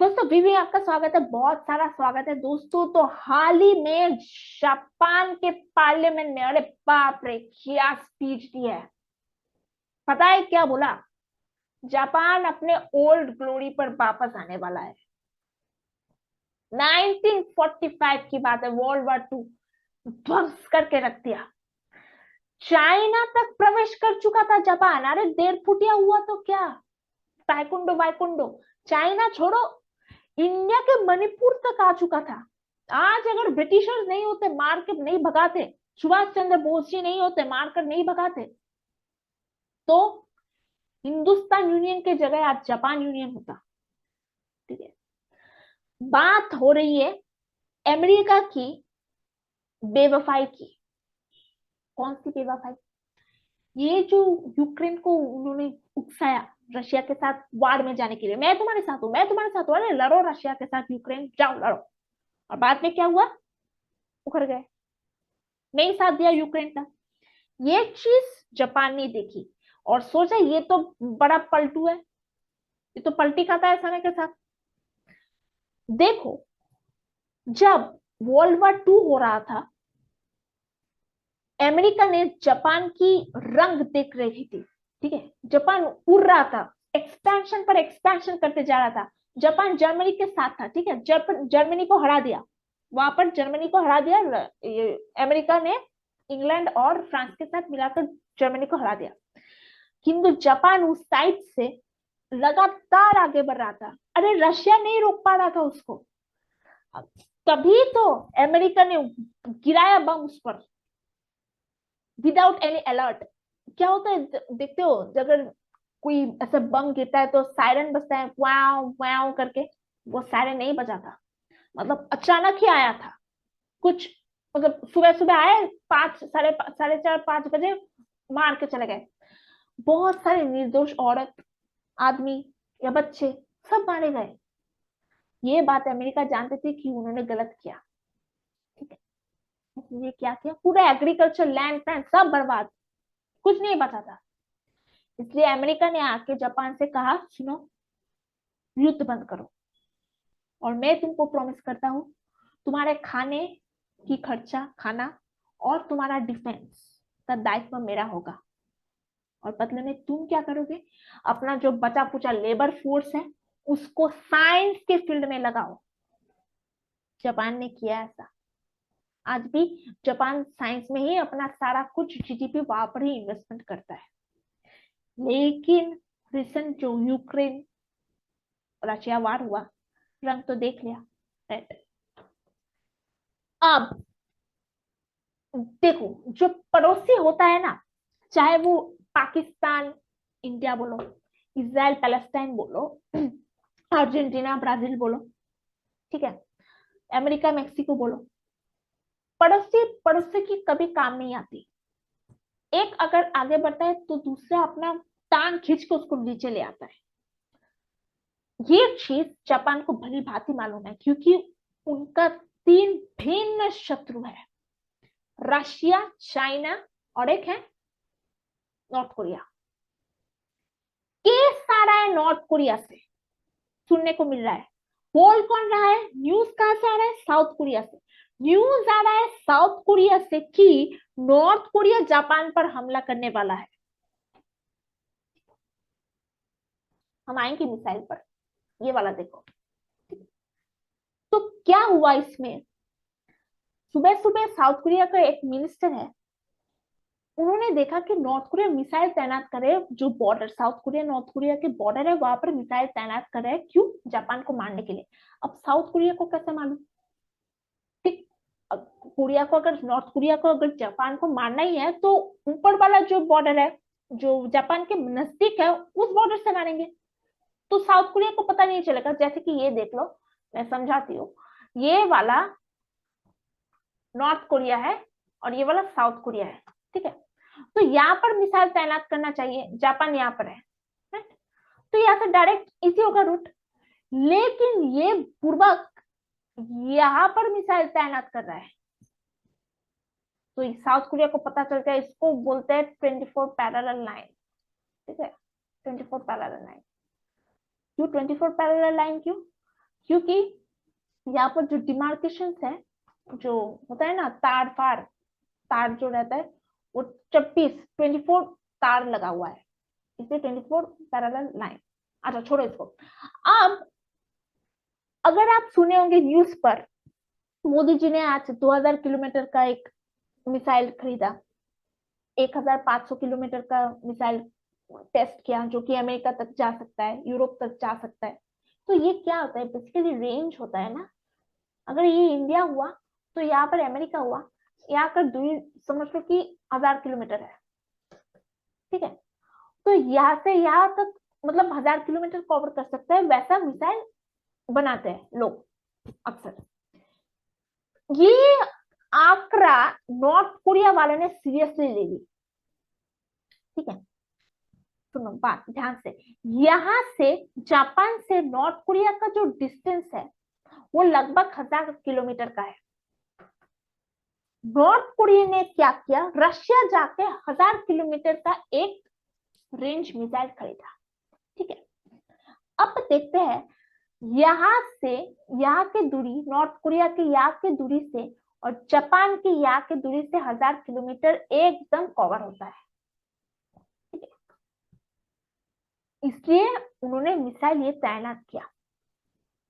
दोस्तों अभी भी आपका स्वागत है, बहुत सारा स्वागत है दोस्तों। तो हाल ही में जापान के पार्लियामेंट में, अरे बाप रे क्या स्पीच दी है। पता है क्या बोला? जापान अपने ओल्ड ग्लोरी पर वापस आने वाला है। 1945 की बात है, वर्ल्ड वॉर 2 ध्वंस करके रख दिया। चाइना तक प्रवेश कर चुका था जापान। अरे देर फुटिया हुआ तो क्या, ताइकुंडो वाइकुंडो चाइना छोड़ो, इंडिया के मणिपुर तक आ चुका था। आज अगर ब्रिटिशर्स नहीं होते, मार के नहीं भगाते, सुभाष चंद्र बोस जी नहीं होते, मारकर नहीं भगाते, तो हिंदुस्तान यूनियन के जगह आज जापान यूनियन होता। ठीक है, बात हो रही है अमेरिका की बेवफाई की। कौन सी बेवफाई? ये जो यूक्रेन को उन्होंने उकसाया रशिया के साथ वार में जाने के लिए, मैं तुम्हारे साथ हूं, मैं तुम्हारे साथ हूं, अरे लड़ो रशिया के साथ, यूक्रेन जाओ लड़ो। और बाद में क्या हुआ? उखड़ गए, नहीं साथ दिया यूक्रेन का। ये चीज जापान ने देखी और सोचा ये तो बड़ा पलटू है, ये तो पलटी खाता है समय के साथ। देखो, जब वर्ल्ड वॉर 2 हो रहा था, अमेरिका ने जापान की रंग देख रही थी। ठीक है, जापान उड़ रहा था, एक्सपेंशन पर एक्सपेंशन करते जा रहा था। जापान जर्मनी के साथ था। ठीक है, जर्मनी को हरा दिया, वहां पर जर्मनी को हरा दिया। अमेरिका ने इंग्लैंड और फ्रांस के साथ मिलाकर जर्मनी को हरा दिया। किंतु जापान उस साइड से लगातार आगे बढ़ रहा था। अरे रशिया नहीं रोक पा रहा था उसको। तभी तो अमेरिका ने गिराया बम उस पर, विदाउट एनी अलर्ट। क्या होता है देखते हो, अगर कोई ऐसा बम गिरता है तो सायरन बजता है, वाव वाव करके। वो सायरन नहीं बजा था, मतलब अचानक ही आया था कुछ। मतलब सुबह सुबह आए, 4:30 5 बजे मार के चले गए। बहुत सारे निर्दोष औरत, आदमी या बच्चे सब मारे गए। ये बात अमेरिका जानते थे कि उन्होंने गलत किया। ठीक है, इसलिए क्या किया, पूरा एग्रीकल्चर लैंड पैन सब बर्बाद, कुछ नहीं बचा था। इसलिए अमेरिका ने आके जापान से कहा, सुनो, युद्ध बंद करो और मैं तुमको प्रॉमिस करता हूँ, तुम्हारे खाने की खर्चा, खाना और तुम्हारा डिफेंस का दायित्व मेरा होगा। और बदले में तुम क्या करोगे, अपना जो बचा कुचा लेबर फोर्स है उसको साइंस के फील्ड में लगाओ। जापान ने किया ऐसा। आज भी जापान साइंस में ही अपना सारा कुछ जीडीपी वहां पर ही इन्वेस्टमेंट करता है। लेकिन रिसेंट जो यूक्रेन रशिया वार हुआ, रंग तो देख लिया। राइट, अब देखो, जो पड़ोसी होता है ना, चाहे वो पाकिस्तान इंडिया बोलो, इसराइल पैलेस्टाइन बोलो, अर्जेंटीना ब्राजील बोलो, ठीक है, अमेरिका मेक्सिको बोलो, पड़ोसी पड़ोसी की कभी काम नहीं आती। एक अगर आगे बढ़ता है तो दूसरा अपना टांग खींच के उसको नीचे ले आता है। ये चीज जापान को भली भांति मालूम है, क्योंकि उनका 3 भिन्न शत्रु है, रशिया, चाइना और एक है नॉर्थ कोरिया। केस आ रहा है नॉर्थ कोरिया से, सुनने को मिल रहा है। बोल कौन रहा है, न्यूज कहां से आ रहा है? साउथ कोरिया से। न्यूज आ रहा है साउथ कोरिया से कि नॉर्थ कोरिया जापान पर हमला करने वाला है। हम आएंगे मिसाइल पर, ये वाला देखो। तो क्या हुआ इसमें, सुबह सुबह साउथ कोरिया का एक मिनिस्टर है, उन्होंने देखा कि नॉर्थ कोरिया मिसाइल तैनात करे, जो border south Korea north Korea के बॉर्डर है वहां पर मिसाइल तैनात कर रहे हैं। क्यों? जापान को मारने के लिए। अब साउथ कोरिया को कैसे मालूम? ठीक, कोरिया को अगर नॉर्थ कोरिया को अगर जापान को मारना ही है तो ऊपर वाला जो बॉर्डर है, जो जापान के नजदीक है, उस बॉर्डर से मारेंगे। तो साउथ कोरिया को पता नहीं चलेगा। जैसे कि ये देख लो, मैं समझाती हूँ, ये वाला नॉर्थ कोरिया है और ये वाला साउथ कोरिया है। ठीक है, तो यहाँ पर मिसाइल तैनात करना चाहिए, जापान यहाँ पर है, right? तो यहाँ से डायरेक्ट इजी होगा रूट। लेकिन ये पूर्वक यहाँ पर मिसाइल तैनात कर रहा है, तो साउथ कोरिया को पता चल जाए। इसको बोलते हैं 24 पैरेलल लाइन। ठीक है, 24 पैरेलल लाइन। क्यों 24 पैरेलल लाइन? क्यों? क्योंकि यहाँ पर जो डिमार्केशन है, जो होता है ना तार फार, तार जो रहता है वो 24 तार लगा हुआ है, इसलिए 24 पैरेलल लाइन। अच्छा छोड़ो इसको। अब अगर आप सुने होंगे न्यूज पर, मोदी जी ने आज 2000 किलोमीटर का एक मिसाइल खरीदा, 1500 किलोमीटर का मिसाइल टेस्ट किया, जो कि अमेरिका तक जा सकता है, यूरोप तक जा सकता है। तो ये क्या होता है, बेसिकली रेंज होता है ना। अगर ये इंडिया हुआ तो यहाँ पर अमेरिका हुआ, यहाँ का दूरी समझ लो कि 1000 किलोमीटर है, ठीक है। तो यहाँ से यहाँ तक मतलब 1000 किलोमीटर कवर कर सकता है, वैसा मिसाइल बनाते हैं लोग अक्सर। ये आंकड़ा नॉर्थ कोरिया वाले ने सीरियसली ले ली, ठीक है। सुनो बात ध्यान से, यहाँ से जापान से नॉर्थ कोरिया का जो डिस्टेंस है वो लगभग 1000 किलोमीटर का है। नॉर्थ कोरिया ने क्या किया, रशिया जाके 1000 किलोमीटर का एक रेंज मिसाइल खरीदा, ठीक है। अब देखते हैं यहाँ से यहाँ की दूरी, नॉर्थ कोरिया की यहाँ की दूरी से और जापान की यहाँ की दूरी से 1000 किलोमीटर एकदम कवर होता है, ठीक है। इसलिए उन्होंने मिसाइल ये तैनात किया,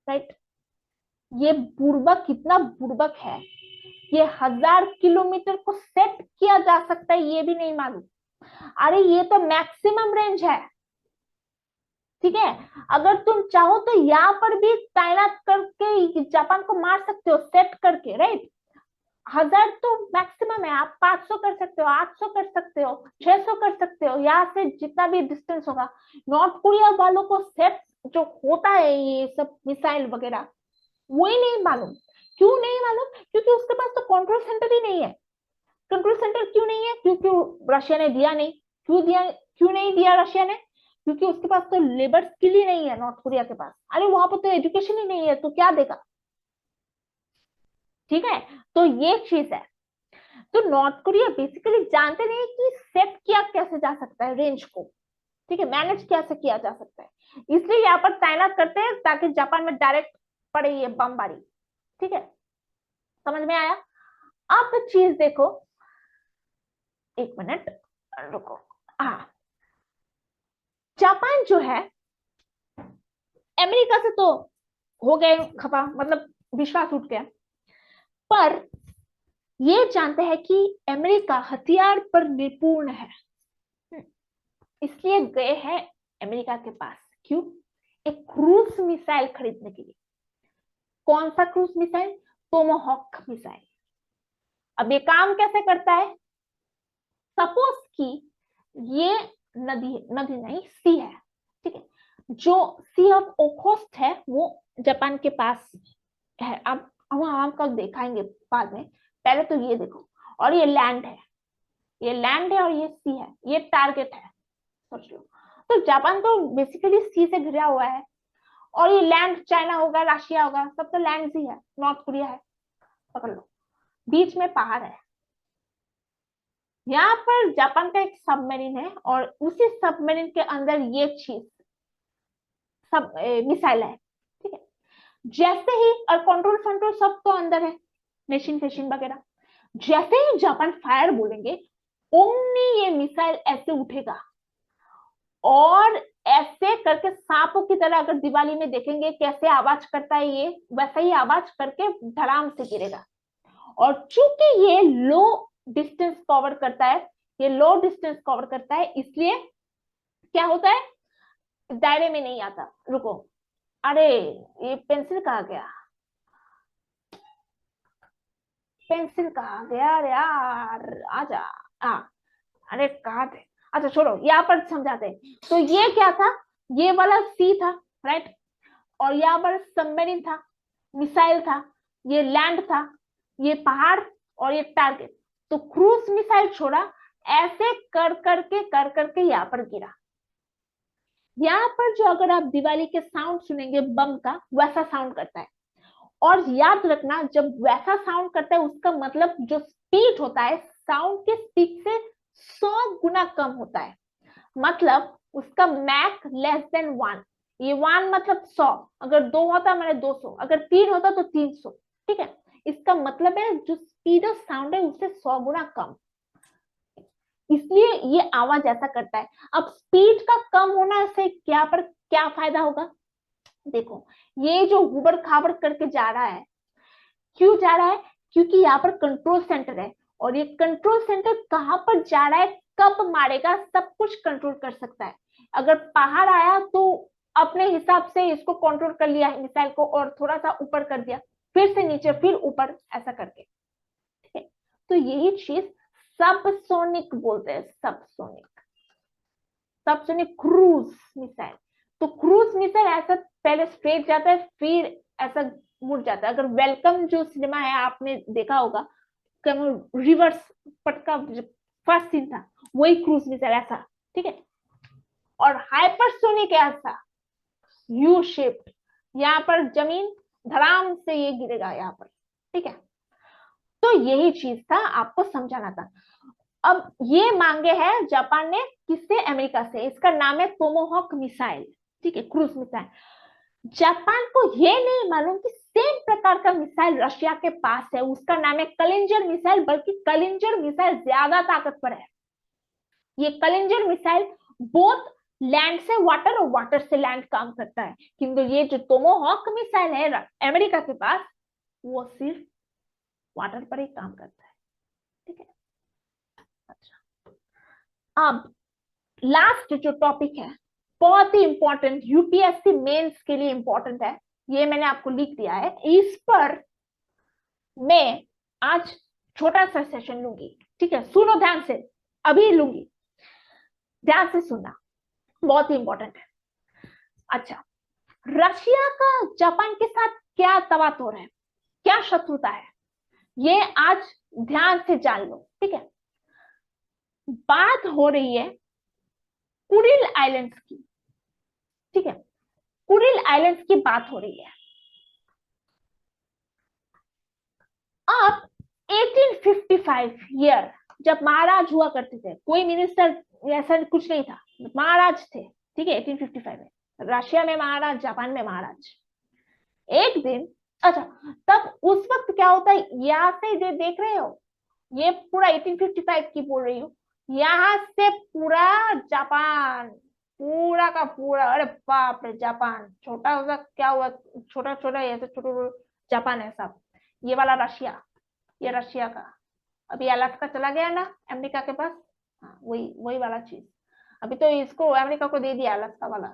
राइट। ये बुर्बक कितना बुर्बक है, ये 1000 किलोमीटर को सेट किया जा सकता है ये भी नहीं मालूम। अरे ये तो मैक्सिमम रेंज है, ठीक है। अगर तुम चाहो तो यहाँ पर भी तैनात करके जापान को मार सकते हो सेट करके, राइट। 1000 तो मैक्सिमम है, आप 500 कर सकते हो, 800 कर सकते हो, 600 कर सकते हो, यहाँ से जितना भी डिस्टेंस होगा। नॉर्थ कोरिया वालों को सेट जो होता है ये सब मिसाइल वगैरह, वही नहीं मालूम। क्यों नहीं मालूम, क्योंकि उसके पास तो कंट्रोल सेंटर ही नहीं है। कंट्रोल सेंटर क्यों नहीं है, क्योंकि रशिया ने दिया नहीं। क्यों नहीं दिया रशिया ने, क्योंकि उसके पास तो लेबर स्किल ही नहीं है नॉर्थ कोरिया के पास। अरे वहां पर तो एजुकेशन ही नहीं है, तो क्या देगा, ठीक है। तो ये चीज है। तो नॉर्थ कोरिया बेसिकली जानते नहीं कि सेट किया कैसे जा सकता है रेंज को, ठीक है, मैनेज कैसे किया जा सकता है। इसलिए यहाँ पर तैनात करते हैं ताकि जापान में डायरेक्ट पड़े ये बमबारी, ठीक है। समझ में आया। अब चीज देखो, एक मिनट रुको। हाँ, जापान जो है अमेरिका से तो हो गए खफा, मतलब विश्वास उठ गया। पर ये जानते हैं कि अमेरिका हथियार पर निपुण है, इसलिए गए हैं अमेरिका के पास। क्यों, एक क्रूज मिसाइल खरीदने के लिए। कौन सा क्रूज मिसाइल, टोमाहॉक मिसाइल। अब ये काम कैसे करता है, सपोज कि ये नदी नदी नहीं सी है, ठीक है। जो सी ऑफ ओखोस्ट है वो जापान के पास है। अब हम कल दिखाएंगे बाद में, पहले तो ये देखो। और ये लैंड है, ये लैंड है और ये सी है, ये टारगेट है, सोच लो। तो जापान तो बेसिकली सी से घिरा हुआ है, और ये लैंड चाइना होगा, रशिया होगा, सब तो लैंड ही है, नॉर्थ कोरिया है, पकड़ लो। बीच में पहाड़ है, यहाँ पर जापान का एक सबमरीन है, और उसी सबमरीन के अंदर ये चीज सब मिसाइल है, ठीक है। जैसे ही, और कंट्रोल कंट्रोल सब तो अंदर है, मशीन फेशिन वगैरह। जैसे ही जापान फायर बोलेंगे, ओमनी ये मिसाइल ऐसे उठेगा, और ऐसे करके सांपों की तरह, अगर दिवाली में देखेंगे कैसे आवाज करता है ये, वैसा ही आवाज करके धड़ाम से गिरेगा। और चूंकि ये लो डिस्टेंस कवर करता है, ये लो डिस्टेंस कवर करता है, इसलिए क्या होता है, दायरे में नहीं आता। रुको, अरे ये पेंसिल कहाँ गया, पेंसिल कहाँ गया, अरे यार आजा। हाँ, अरे कहाँ थे। अच्छा छोड़ो, यहाँ पर समझाते हैं। तो ये क्या था, ये वाला सी था, राइट। और यहाँ पर सबमरीन था, मिसाइल था, ये लैंड था, ये पहाड़, और ये टारगेट। तो क्रूज मिसाइल छोड़ा, ऐसे कर करके यहाँ पर गिरा। यहाँ पर जो, अगर आप दिवाली के साउंड सुनेंगे बम का, वैसा साउंड करता है। और याद रखना, जब वैसा साउंड करता है उसका मतलब जो स्पीड होता है साउंड के स्पीड से 100 गुना कम होता है। मतलब उसका मैक लेस देन 1, ये 1 मतलब 100, अगर 2 होता मैंने 200, अगर 3 होता तो 300। ठीक है, इसका मतलब है जो स्पीड ऑफ साउंड है उससे 100 गुना कम, इसलिए ये आवाज ऐसा करता है। अब स्पीड का कम होना से क्या पर क्या फायदा होगा, देखो ये जो उबड़ खाबड़ करके जा रहा है, क्यों जा रहा है, क्योंकि यहाँ पर कंट्रोल सेंटर है, और ये कंट्रोल सेंटर कहां पर जा रहा है, कब मारेगा, सब कुछ कंट्रोल कर सकता है। अगर पहाड़ आया तो अपने हिसाब से इसको कंट्रोल कर लिया मिसाइल को, और थोड़ा सा ऊपर कर दिया, फिर से नीचे, फिर ऊपर, ऐसा करके। ठीक है, तो यही चीज सबसोनिक बोलते हैं, सबसोनिक, सबसोनिक क्रूज मिसाइल। तो क्रूज मिसाइल ऐसा पहले स्ट्रेट जाता है, फिर ऐसा मुड़ जाता है। अगर वेलकम जो सिनेमा है आपने देखा होगा, रिवर्स पटका फर्स्ट सीन था, वही क्रूज मिसाइल ऐसा। ठीक है, और हाइपरसोनिक ऐसा यू शेप्ड, यहाँ पर जमीन धड़ाम से ये गिरेगा यहाँ पर। ठीक है, तो यही चीज था, आपको समझाना था। अब ये मांगे हैं जापान ने, किससे, अमेरिका से। इसका नाम है टोमोहॉक मिसाइल। ठीक है, क्रूज मिसाइल। जापान को ये नहीं मालूम कि सेम प्रकार का मिसाइल रशिया के पास है, उसका नाम है कलिंजर मिसाइल, बल्कि कलिंजर मिसाइल ज्यादा ताकतवर है। ये कलिंजर मिसाइल बोथ लैंड से वाटर और वाटर से लैंड काम करता है, किंतु ये जो टोमोहॉक मिसाइल है अमेरिका के पास, वो सिर्फ वाटर पर ही काम करता है। ठीक है, अच्छा, अब लास्ट जो टॉपिक है, बहुत ही इंपॉर्टेंट, यूपीएससी मेंस के लिए इंपॉर्टेंट है, ये मैंने आपको लिख दिया है। इस पर मैं आज छोटा सा सेशन लूंगी। ठीक है, सुनो ध्यान से, अभी लूंगी, ध्यान से सुनना, बहुत ही इंपॉर्टेंट है। अच्छा, रशिया का जापान के साथ क्या तवातोर है, क्या शत्रुता है, ये आज ध्यान से जान लो। ठीक है, बात हो रही है कुरिल आइलैंड्स की। ठीक है, कुरिल आइलैंड्स की बात हो रही है। अब 1855 ईयर, जब महाराज हुआ करते थे, कोई मिनिस्टर ऐसा कुछ नहीं था, महाराज थे। ठीक है, 1855 में रशिया में महाराज, जापान में महाराज। एक दिन, अच्छा, तब उस वक्त क्या होता है, यहाँ से देख रहे हो, ये पूरा 1855 की बोल रही हूँ, यहाँ से पूरा जापान, पूरा का पूरा, अरे बाप रे, जापान छोटा होगा क्या हुआ, छोटा छोटा ऐसे छोटा जापान है सब। ये वाला रशिया, ये रशिया का, अभी अलास्का चला गया ना अमेरिका के पास, हाँ वही वही वाला चीज, अभी तो इसको अमेरिका को दे दिया अलास्का वाला।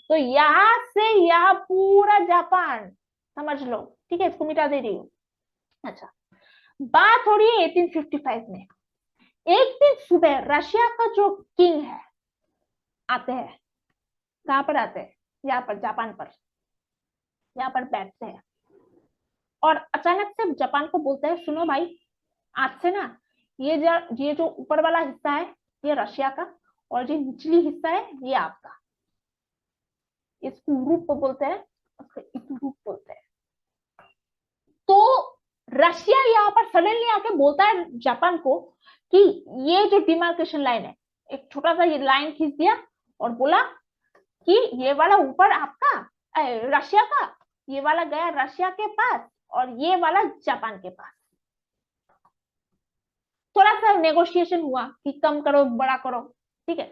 तो यहां से यहाँ पूरा जापान समझ लो। ठीक है, इसको मिटा दे रही हूँ। अच्छा, बात हो रही है 1855 में। एक दिन सुबह रशिया का जो किंग है आते हैं, कहां पर आते हैं, यहाँ पर जापान पर, यहाँ पर बैठते हैं, और अचानक से जापान को बोलते हैं, सुनो भाई, आज से ना ये जो ऊपर वाला हिस्सा है ये रशिया का, और जो निचली हिस्सा है ये आपका। इसको यूरोप को बोलते हैं, उसको यूरोप बोलते हैं। तो रशिया यहाँ पर सडनली आके बोलता है जापान को कि ये जो डिमार्केशन लाइन है, एक छोटा सा ये लाइन खींच दिया, और बोला कि ये वाला ऊपर आपका, रशिया का, ये वाला गया रशिया के पास, और ये वाला जापान के पास। थोड़ा सा नेगोशिएशन हुआ कि कम करो बड़ा करो। ठीक है,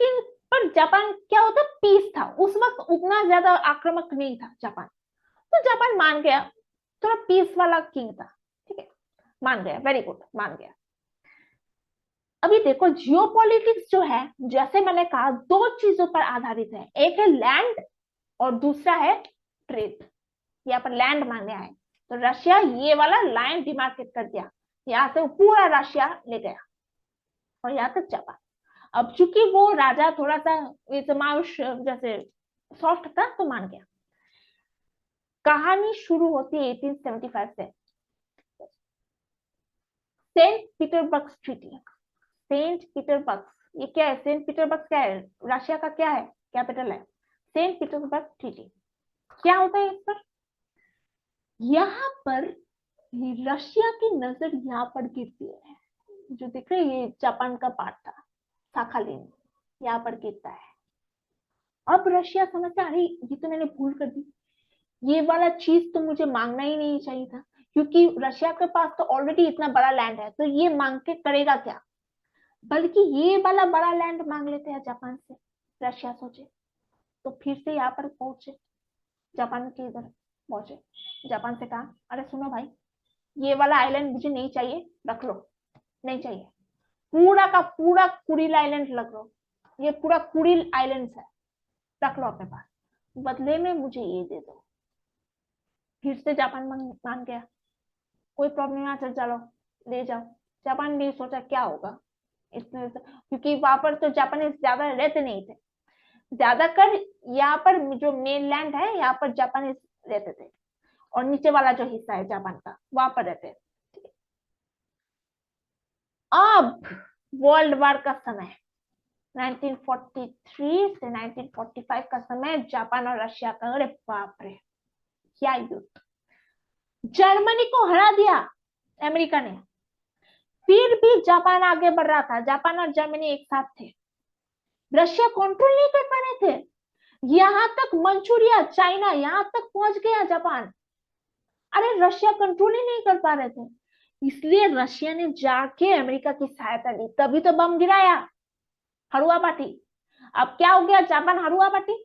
कि पर जापान क्या होता, पीस था उस वक्त, उतना ज्यादा आक्रामक नहीं था जापान, तो जापान मान गया, थोड़ा पीस वाला किंग था। ठीक है, मान गया, वेरी गुड, मान गया। अभी देखो जियोपॉलिटिक्स जो है, जैसे मैंने कहा, दो चीजों पर आधारित है, एक है लैंड और दूसरा है ट्रेड। यहाँ पर लैंड मांगने आए, तो रशिया ये वाला लाइन डिमार्केट कर दिया, यहाँ से पूरा रशिया ले गया, और यहाँ तक जापान। अब चूंकि वो राजा थोड़ा सा माउस जैसे सॉफ्ट था, तो मान गया। कहानी शुरू होती है 1875 से, Saint Petersburg treaty. Saint Petersburg, ये क्या है, सेंट पीटरबर्ग क्या है, रशिया का क्या है, कैपिटल है, सेंट पीटरबर्ग ट्रीटी। क्या होता है इस पर, यहाँ पर रशिया की नजर यहाँ पर गिरती है, जो दिख रहे ये जापान का पार्ट था, साखालिन, यहाँ पर गिरता है। अब रशिया समझता अरे ये तो मैंने भूल कर दी, ये वाला चीज तो मुझे मांगना ही नहीं चाहिए था, क्योंकि रशिया के पास तो ऑलरेडी इतना बड़ा लैंड है, तो ये मांग के करेगा क्या, बल्कि ये वाला बड़ा लैंड मांग लेते हैं जापान से। रशिया सोचे, तो फिर से यहाँ पर पहुंचे, जापान के इधर पहुंचे, जापान से कहा अरे सुनो भाई, ये वाला आइलैंड मुझे नहीं चाहिए, रख लो, नहीं चाहिए, पूरा का पूरा कुरिल आइलैंड रख लो, ये पूरा कुरिल आइलैंड है, रख लो अपने पास, बदले में मुझे ये दे दो। फिर से जापान मान गया, कोई प्रॉब्लम नहीं, चल चलो ले जाओ। जापान ने सोचा क्या होगा इसमें, क्योंकि वहां पर तो जापानी ज्यादा रहते नहीं थे, ज्यादातर यहाँ पर जो मेन लैंड है यहाँ पर जापानी रहते थे, और नीचे वाला जो हिस्सा है जापान का वहां पर रहते हैं। अब वर्ल्ड वार का समय 1943 से 1945 का समय, जापान और रशिया का, अरे बाप रे क्या युद्ध, जर्मनी को हरा दिया अमेरिका ने, फिर भी जापान आगे बढ़ रहा था, जापान और जर्मनी एक साथ थे, रशिया कंट्रोल नहीं कर पा रहे थे, यहां तक मंचूरिया चाइना यहां तक पहुंच गया जापान, अरे रशिया कंट्रोल ही नहीं कर पा रहे थे, इसलिए रशिया ने जाके अमेरिका की सहायता ली, तभी तो बम गिराया, हरुआ पार्टी। अब क्या हो गया, जापान हरुआ पार्टी,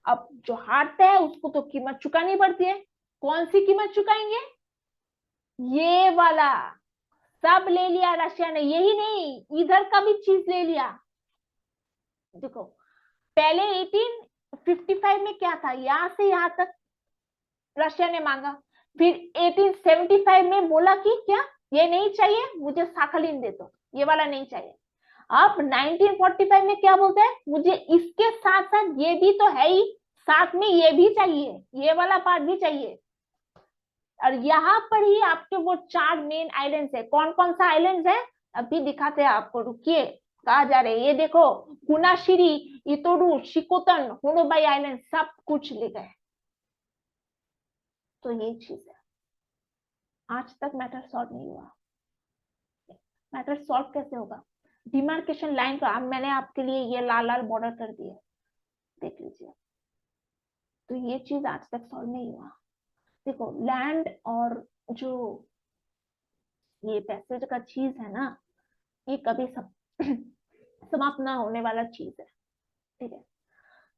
अब जो हारता है उसको तो कीमत चुकानी पड़ती है, कौन सी कीमत चुकाएंगे, ये वाला सब ले लिया रशिया ने, यही नहीं इधर का भी चीज ले लिया। देखो पहले 1855 में क्या था, यहां से यहां तक रशिया ने मांगा, फिर 1875 में बोला कि क्या ये नहीं चाहिए मुझे साखलिन दे दो, ये वाला नहीं चाहिए। अब 1945 में क्या बोलते हैं, मुझे इसके साथ साथ ये भी तो है ही, साथ में ये भी चाहिए, ये वाला पार्ट भी चाहिए। और यहाँ पर ही आपके वो 4 मेन आइलैंड्स है, कौन कौन सा आइलैंड्स है अभी दिखाते हैं आपको, रुकिए कहा जा रहे हैं, ये देखो कुनाशिरी, इतोरु, शिकोतन, होनोबाई आइलैंड, सब कुछ ले गए। तो ये चीज है, आज तक मैटर सॉल्व नहीं हुआ। मैटर सॉल्व कैसे होगा, डिमार्केशन लाइन का मैंने आपके लिए ये लाल लाल बॉर्डर कर दिया, देख लीजिए, तो ये चीज आज तक सॉल्व नहीं हुआ। देखो लैंड और जो ये पैसेज का चीज है ना, ये कभी सब समाप्त ना होने वाला चीज है, ठीक है,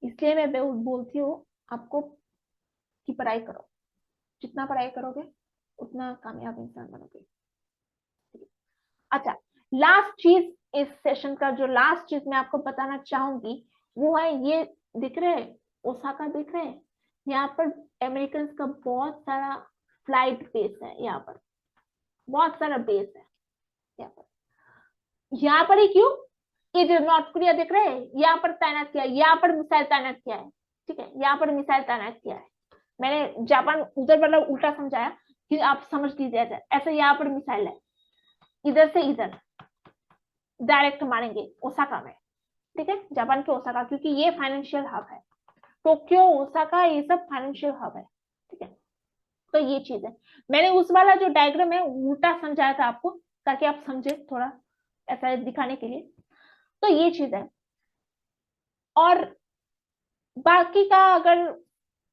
इसलिए मैं बोलती हूँ आपको कि पढ़ाई करो, जितना पढ़ाई करोगे उतना कामयाब इंसान बनोगे। अच्छा, लास्ट चीज इस सेशन का, जो लास्ट चीज मैं आपको बताना चाहूंगी वो है, ये दिख रहे हैं ओसाका, दिख रहे हैं यहाँ पर अमेरिकन का बहुत सारा फ्लाइट बेस है, यहाँ पर बहुत सारा बेस है, यहाँ पर ही क्यों, इधर नॉर्थ कोरिया दिख रहे हैं, यहाँ पर तैनात किया है, यहाँ पर मिसाइल तैनात किया है, ठीक है, यहाँ पर मिसाइल तैनात किया है, मैंने जापान उधर वाला उल्टा समझाया कि आप समझ लीजिए, ऐसे यहाँ पर मिसाइल है, इधर से इधर डायरेक्ट मारेंगे ओसाका में, ठीक है, जापान के ओसाका, क्योंकि ये फाइनेंशियल हब है, टोक्यो ओसाका ये सब फाइनेंशियल हब है, ठीक है, तो ये चीज है, मैंने उस वाला जो डायग्राम है उल्टा समझाया था आपको, ताकि आप समझे थोड़ा ऐसा दिखाने के लिए, तो ये चीज है। और बाकी का अगर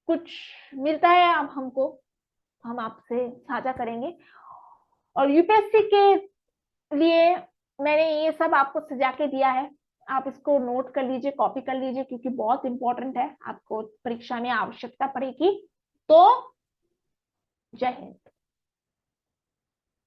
कुछ मिलता है अब हमको, हम आपसे साझा करेंगे, और यूपीएससी के लिए मैंने ये सब आपको सजा के दिया है, आप इसको नोट कर लीजिए, कॉपी कर लीजिए, क्योंकि बहुत इंपॉर्टेंट है, आपको परीक्षा में आवश्यकता पड़ेगी। तो जय हिंद।